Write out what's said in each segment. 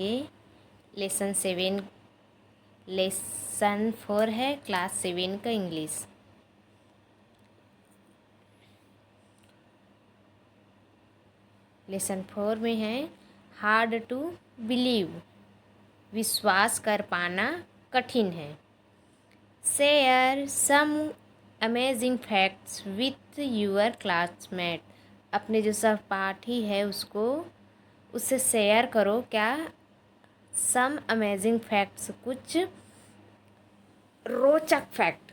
पढ़ेंगे लेसन 4 है क्लास 7 का इंग्लिश। लेसन 4 में है हार्ड टू बिलीव, विश्वास कर पाना कठिन है। Share some amazing facts with your classmate, अपने जो सहपाठी है उससे शेयर करो क्या सम अमेजिंग फैक्ट्स, कुछ रोचक फैक्ट।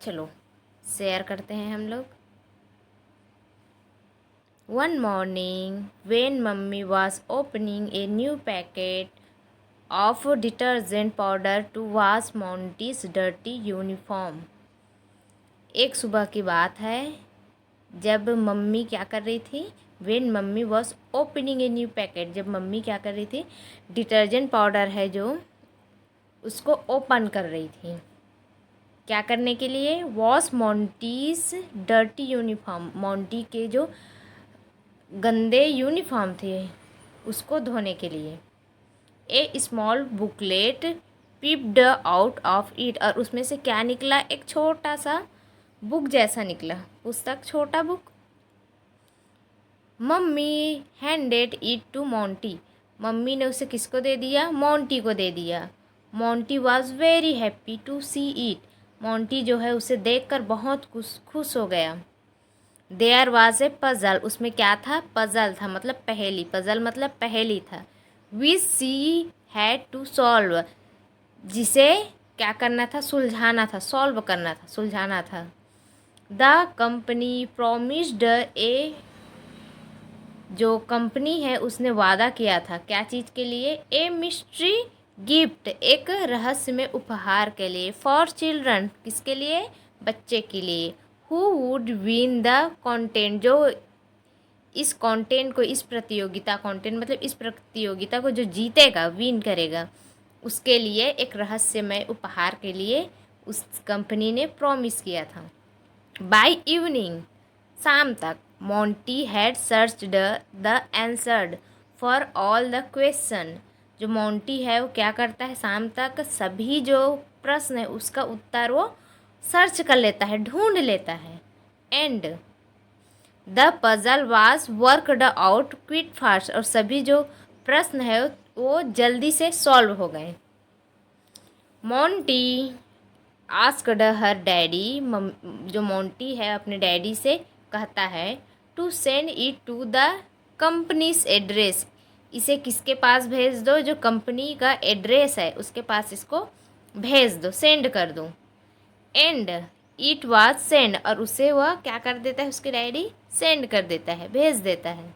चलो शेयर करते हैं हम लोग। One morning when mummy was opening a new packet of detergent powder to wash Monty's dirty uniform. एक सुबह की बात है जब मम्मी क्या कर रही थी, when mummy was opening a new packet, जब मम्मी क्या कर रही थी, डिटर्जेंट पाउडर है जो उसको ओपन कर रही थी। क्या करने के लिए, wash Monty's dirty uniform, Monty के जो गंदे यूनिफॉर्म थे उसको धोने के लिए। A small booklet popped out of it, और उसमें से क्या निकला, एक छोटा सा बुक जैसा निकला, पुस्तक, छोटा book. Mummy handed it to Monty, mummy ने उसे किसको दे दिया, मोंटी को दे दिया। Monty was very happy to see it, Monty जो है उसे देखकर बहुत खुश हो गया। देयर वाज ए पजल, उसमें क्या था, पजल था मतलब पहेली, पजल मतलब पहेली था। विच सी हैड टू सॉल्व, जिसे क्या करना था, सुलझाना था, सॉल्व करना था, सुलझाना था। द कंपनी प्रोमिस्ड ए, जो कंपनी है उसने वादा किया था, क्या चीज़ के लिए, ए मिस्ट्री गिफ्ट, एक रहस्यमय उपहार के लिए। फॉर चिल्ड्रन, किसके लिए, बच्चे के लिए। Who would win the content, जो इस कंटेंट को, इस प्रतियोगिता, कंटेंट मतलब इस प्रतियोगिता को जो जीतेगा, विन करेगा, उसके लिए एक रहस्यमय उपहार के लिए उस कंपनी ने प्रॉमिस किया था। बाय इवनिंग, शाम तक, Monty had searched the answered for all the question, जो मोंटी है वो क्या करता है, शाम तक सभी जो प्रश्न है उसका उत्तर वो सर्च कर लेता है, ढूंढ लेता है। And the puzzle was worked out quick fast, और सभी जो प्रश्न है वो जल्दी से सॉल्व हो गए। मोंटी आस्क्ड हर डैडी, जो मोंटी है अपने डैडी से कहता है, to send it to the company's address, इसे किसके पास भेज दो, जो कंपनी का एड्रेस है उसके पास इसको भेज दो, सेंड कर दो। एंड इट वाज सेंड, और उसे वह क्या कर देता है, उसके डैडी सेंड कर देता है, भेज देता है।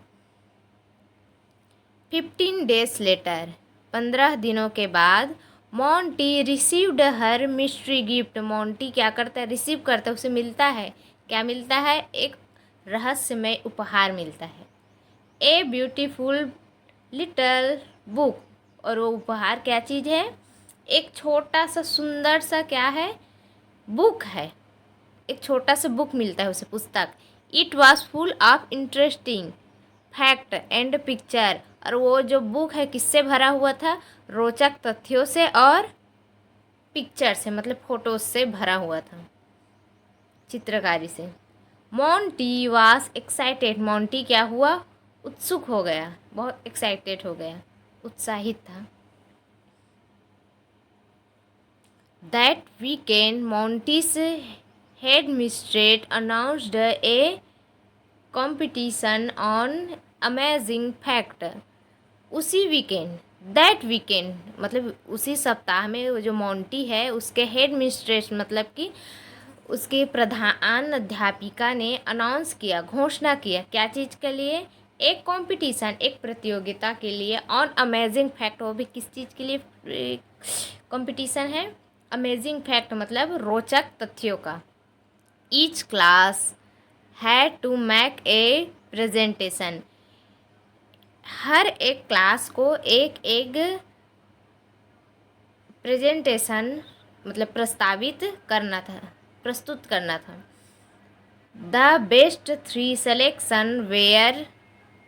15 days लेटर, 15 दिनों के बाद, मोंटी रिसीव्ड हर मिस्ट्री गिफ्ट, मोंटी क्या करता है, रिसीव करता है, उसे मिलता है, क्या मिलता है, एक रहस्यमय उपहार मिलता है। ए ब्यूटीफुल लिटल बुक, और वो उपहार क्या चीज़ है, एक छोटा सा सुंदर सा क्या है, बुक है, एक छोटा सा बुक मिलता है उसे, पुस्तक। It was full of interesting fact and picture, और वो जो बुक है किससे भरा हुआ था, रोचक तथ्यों से और पिक्चर से, मतलब फोटोज से भरा हुआ था, चित्रकारी से। मोंटी वॉज एक्साइटेड, मोंटी क्या हुआ, उत्सुक हो गया, बहुत एक्साइटेड हो गया, उत्साहित था। That weekend Monty's head mistress announced a competition on amazing fact, उसी वीकेंड, दैट वीकेंड मतलब उसी सप्ताह में वो जो मोंटी है उसके हेड मिस्ट्रेस मतलब कि उसके प्रधान अध्यापिका ने अनाउंस किया, घोषणा किया, क्या चीज़ के लिए, एक कंपटीशन, एक प्रतियोगिता के लिए, ऑन अमेजिंग फैक्ट, वो भी किस चीज़ के लिए कंपटीशन है, अमेजिंग फैक्ट मतलब रोचक तथ्यों का। Each class had to make a presentation, हर एक क्लास को एक एक प्रेजेंटेशन मतलब प्रस्तावित करना था, प्रस्तुत करना था। The best 3 selection were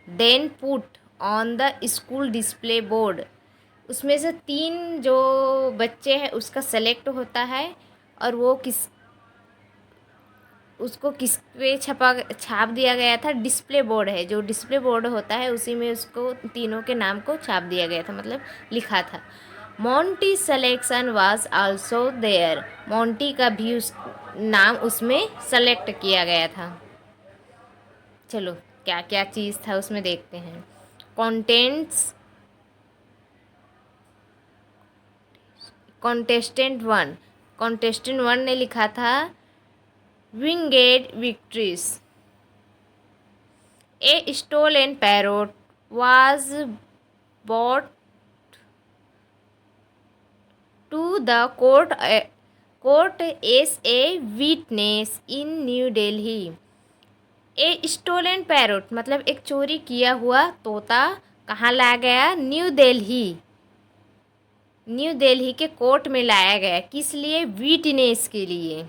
then put on the school display board. उसमें से 3 जो बच्चे हैं उसका सेलेक्ट होता है और वो उसको किस पे छाप दिया गया था। डिस्प्ले बोर्ड है, जो डिस्प्ले बोर्ड होता है उसी में उसको तीनों के नाम को छाप दिया गया था, मतलब लिखा था। Monty selection was also there. Monty का भी नाम उसमें सेलेक्ट किया गया था। चलो क्या क्या चीज़ था उसमें देखते हैं। कंटेंट्स। कॉन्टेस्टेंट 1 ने लिखा था winged victories. A stolen parrot was brought to the court as a witness in New Delhi. A stolen parrot मतलब एक चोरी किया हुआ तोता कहाँ लाया गया? न्यू दिल्ली। न्यू दिल्ली के कोर्ट में लाया गया, किस लिए? विटनेस के लिए।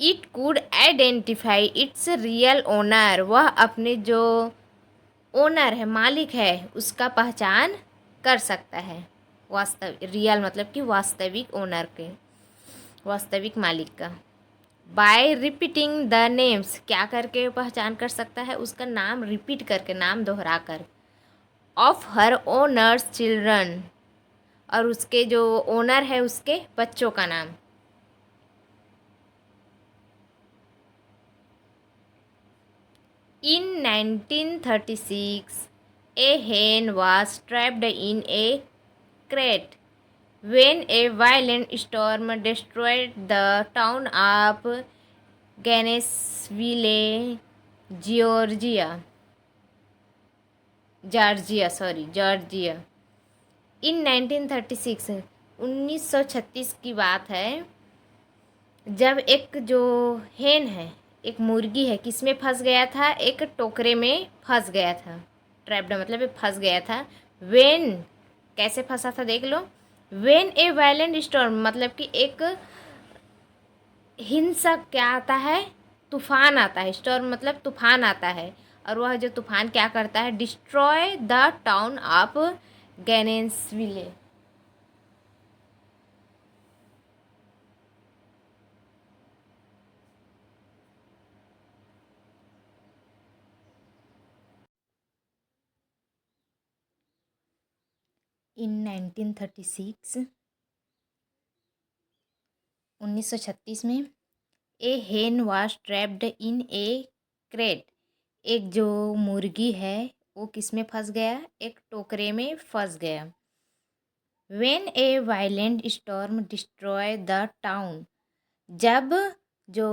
It could identify it's real owner. वह अपने जो ओनर है, मालिक है, उसका पहचान कर सकता है। रियल मतलब कि वास्तविक ओनर के, वास्तविक मालिक का। बाय रिपीटिंग द नेम्स, क्या करके पहचान कर सकता है? उसका नाम रिपीट करके, नाम दोहरा कर। ऑफ हर ओनर्स चिल्ड्रन, और उसके जो ओनर है उसके बच्चों का नाम। In 1936, a hen was trapped in a crate when a violent storm destroyed the town of Gainesville, Georgia. Georgia. In 1936, 1936 की बात है, जब एक जो हेन है, एक मुर्गी है, किस में फंस गया था? एक टोकरे में फंस गया था। ट्रैप्ड मतलब फंस गया था। वेन, कैसे फंसा था देख लो। वेन ए वायलेंट स्टॉर्म मतलब कि एक हिंसक क्या आता है? तूफान आता है। स्टॉर्म मतलब तूफान आता है, और वह जो तूफान क्या करता है? Destroy the town of Gainesville. In 1936, 1936 में a hen was trapped in a crate. एक जो मुर्गी है वो किस में फंस गया? एक टोकरे में फंस गया। When A violent storm destroy the town, जब जो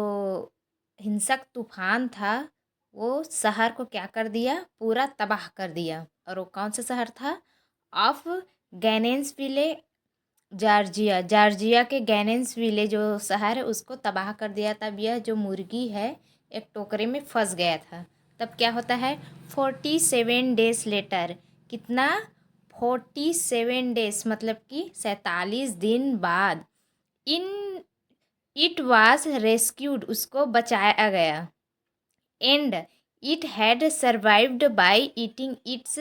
हिंसक तूफान था वो शहर को क्या कर दिया? पूरा तबाह कर दिया। और वो कौन सा शहर था? ऑफ गैनेसविले, जॉर्जिया के गैनेसविले जो शहर है उसको तबाह कर दिया। तब यह जो मुर्गी है एक टोकरे में फंस गया था। तब क्या होता है? 47 डेज लेटर। कितना? 47 डेज मतलब कि 47 दिन बाद। इन इट वाज रेस्क्यूड, उसको बचाया गया। And it had survived by eating its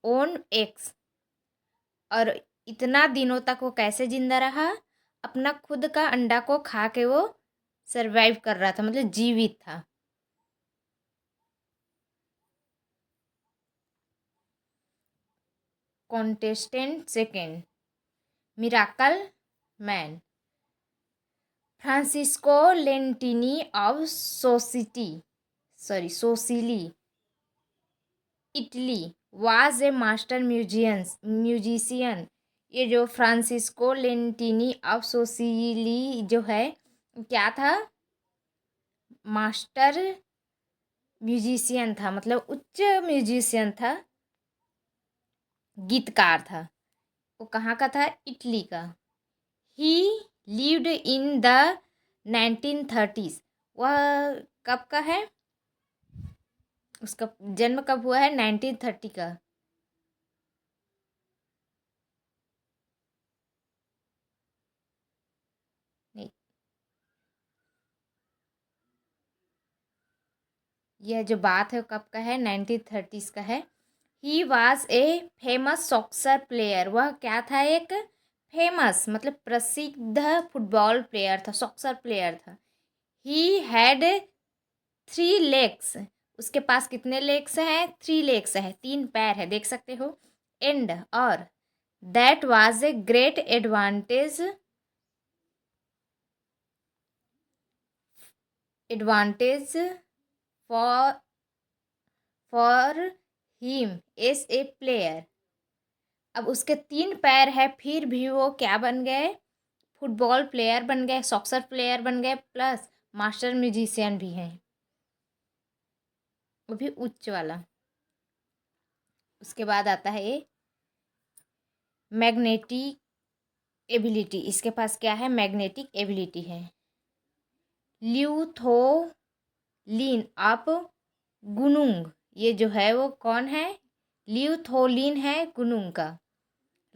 own eggs, और इतना दिनों तक वो कैसे जिंदा रहा? अपना खुद का अंडा को खा के वो सरवाइव कर रहा था, मतलब जीवित था। Contestant 2, miracle man. Francisco Lentini of Sicily, Italy, was a master musician. ये जो फ्रांसिस्को लेंटिनी ऑफ सोसिली जो है क्या था? मास्टर म्यूजिशियन था, मतलब उच्च म्यूजिशियन था, गीतकार था। वो कहाँ का था? इटली का। ही लिव्ड इन द 1930s। वह कब का है? उसका जन्म कब हुआ है? 1930 का। नहीं, यह जो बात है वो कब का है, 1930s का है। He was a famous soccer player, वह क्या था, एक फेमस मतलब प्रसिद्ध फुटबॉल प्लेयर था, सॉक्सर प्लेयर था। ही हैड 3 लेग्स, उसके पास कितने लेग्स हैं, 3 लेग्स है, 3 पैर है, देख सकते हो। एंड और that was a great advantage for for him as a player. अब उसके 3 पैर है, फिर भी वो क्या बन गए, फुटबॉल प्लेयर बन गए, सॉक्सर प्लेयर बन गए, प्लस मास्टर म्यूजिशियन भी हैं, वो भी उच्च वाला। उसके बाद आता है ये मैग्नेटिक एबिलिटी, इसके पास क्या है, मैग्नेटिक एबिलिटी है। ल्यूथोलिन आप गुनुंग, ये जो है वो कौन है, ल्यूथोलिन है गुनुंग का।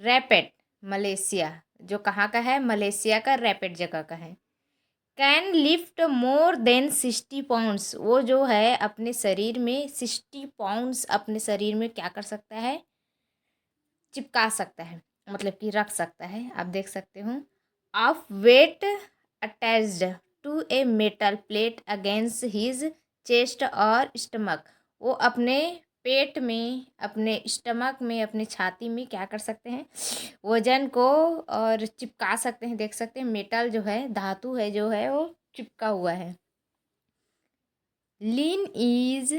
रैपिड मलेशिया, जो कहाँ का है, मलेशिया का रैपिड जगह का है। Can lift more than 60 pounds, वो जो है अपने शरीर में 60 पाउंड्स अपने शरीर में क्या कर सकता है, चिपका सकता है, मतलब कि रख सकता है। आप देख सकते हो। Of weight attached to a metal plate against his chest और स्टमक, वो अपने पेट में, अपने स्टमक में, अपने छाती में क्या कर सकते हैं, वजन को और चिपका सकते हैं। देख सकते हैं मेटल जो है, धातु है जो है वो चिपका हुआ है। लीन इज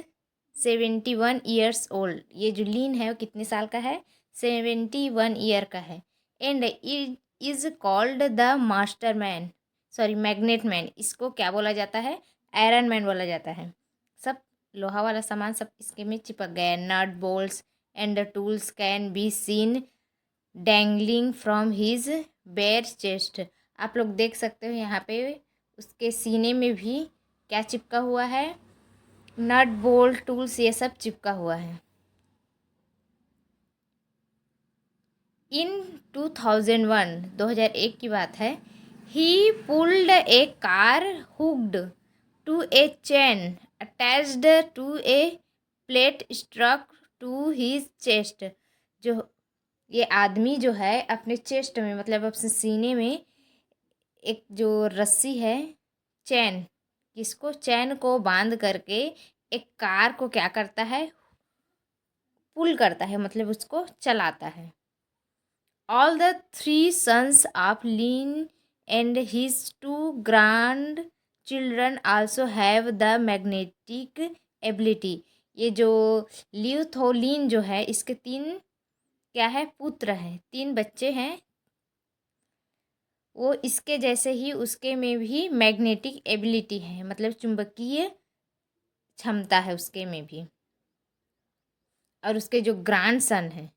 71 ईयर्स ओल्ड, ये जो लीन है वो कितने साल का है, 71 ईयर का है। And is called the master man, sorry magnet man, इसको क्या बोला जाता है, आयरन मैन बोला जाता है। सब लोहा वाला सामान सब इसके में चिपक गया है। Nut bolts and the tools can be seen dangling from his bare chest, आप लोग देख सकते हो यहाँ पे उसके सीने में भी क्या चिपका हुआ है, नट बोल्ट टूल्स ये सब चिपका हुआ है। इन 2001, 2001 की बात है। He pulled a car hooked to a chain attached to a plate struck to his chest, जो ये आदमी जो है अपने चेस्ट में, मतलब अपने सीने में एक जो रस्सी है, चैन, इसको चैन को बांध करके एक कार को क्या करता है, पुल करता है, मतलब उसको चलाता है। All the 3 sons of lean and his 2 grand children also have the magnetic ability, ये जो ल्यूथोलिन जो है इसके 3 क्या है, पुत्र हैं, 3 बच्चे हैं, वो इसके जैसे ही उसके में भी मैग्नेटिक एबिलिटी है, मतलब चुंबकीय क्षमता है उसके में भी। और उसके जो ग्रैंड सन है,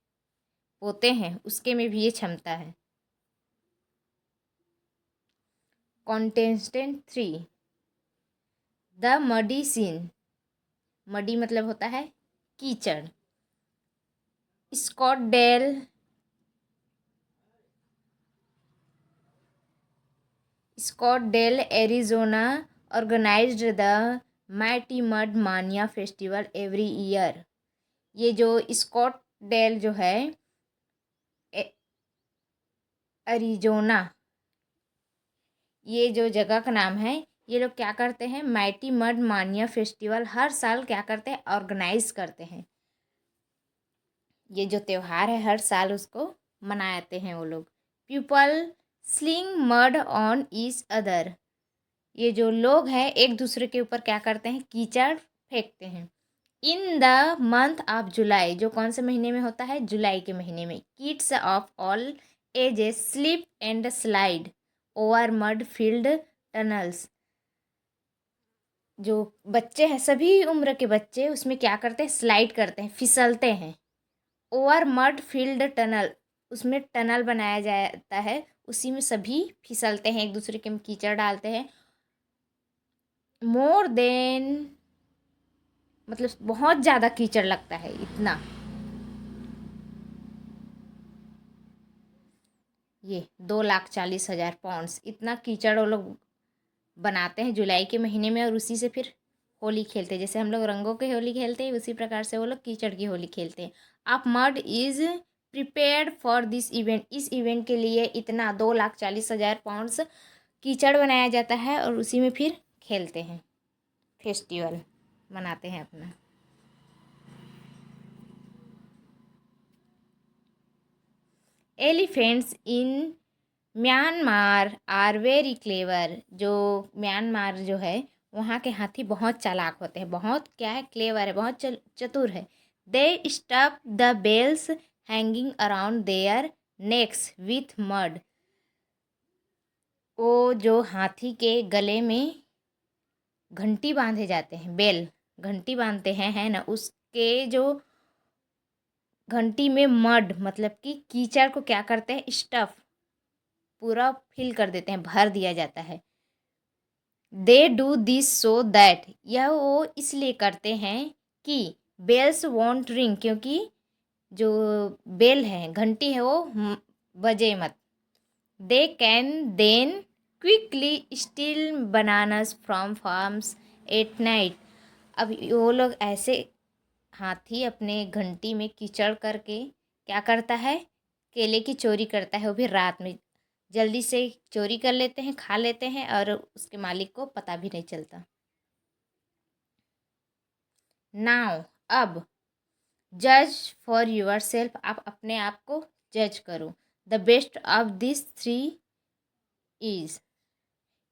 पोते हैं, उसके में भी ये क्षमता है। Contestant 3, the muddy scene, muddy मतलब होता है कीचड़। Scottsdale Arizona organized the mighty mud mania festival every year, ये जो स्कॉटडेल जो है अरिजोना, ये जो जगह का नाम है, ये लोग क्या करते हैं, माइटी मड मानिया फेस्टिवल हर साल क्या करते हैं, ऑर्गेनाइज करते हैं। ये जो त्यौहार है हर साल उसको मनाते हैं वो लोग। People sling mud on each other, ये जो लोग हैं एक दूसरे के ऊपर क्या करते हैं, कीचड़ फेंकते हैं। In the month of July, जो कौन से महीने में होता है, जुलाई के महीने में, kids of all ages slip and slide over mud field tunnels, जो बच्चे हैं सभी उम्र के बच्चे उसमें क्या करते हैं, स्लाइड करते हैं, फिसलते हैं। ओवर मड फील्ड टनल, उसमें टनल बनाया जाता है, उसी में सभी फिसलते हैं, एक दूसरे के में कीचड़ डालते हैं। मोर देन, मतलब बहुत ज़्यादा कीचड़ लगता है, इतना, ये 2,40,000 पाउंड्स इतना कीचड़ वो लोग बनाते हैं जुलाई के महीने में, और उसी से फिर होली खेलते हैं। जैसे हम लोग रंगों की होली खेलते हैं, उसी प्रकार से वो लोग कीचड़ की होली खेलते हैं। अब mud is prepared for this event, इस इवेंट के लिए इतना 2,40,000 पाउंड्स कीचड़ बनाया जाता है और उसी में फिर खेलते हैं, फेस्टिवल मनाते हैं अपना। Elephants in Myanmar are very clever, जो म्यांमार जो है वहाँ के हाथी बहुत चालाक होते हैं, बहुत क्या है, क्लेवर है, बहुत चतुर है। They stuff the bells hanging around their necks with mud, वो जो हाथी के गले में घंटी बांधे जाते हैं, बेल घंटी बांधते हैं, है ना, उसके जो घंटी में मड मतलब कि कीचड़ को क्या करते हैं, स्टफ पूरा फिल कर देते हैं, भर दिया जाता है। They do this so that, यह वो इसलिए करते हैं कि बेल्स वॉन्ट रिंग, क्योंकि जो बेल है, घंटी है, वो बजे मत। They can then quickly steal bananas from farms at night, अब वो लोग ऐसे हाथी अपने घंटी में कीचड़ करके क्या करता है, केले की चोरी करता है, वो भी रात में जल्दी से चोरी कर लेते हैं, खा लेते हैं और उसके मालिक को पता भी नहीं चलता। नाउ अब जज फॉर यूर सेल्फ, आप अपने आप को जज करो। The best of this three is,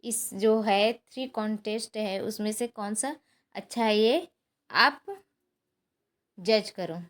इस जो है 3 कॉन्टेस्ट है उसमें से कौन सा अच्छा है, ये आप जज करो।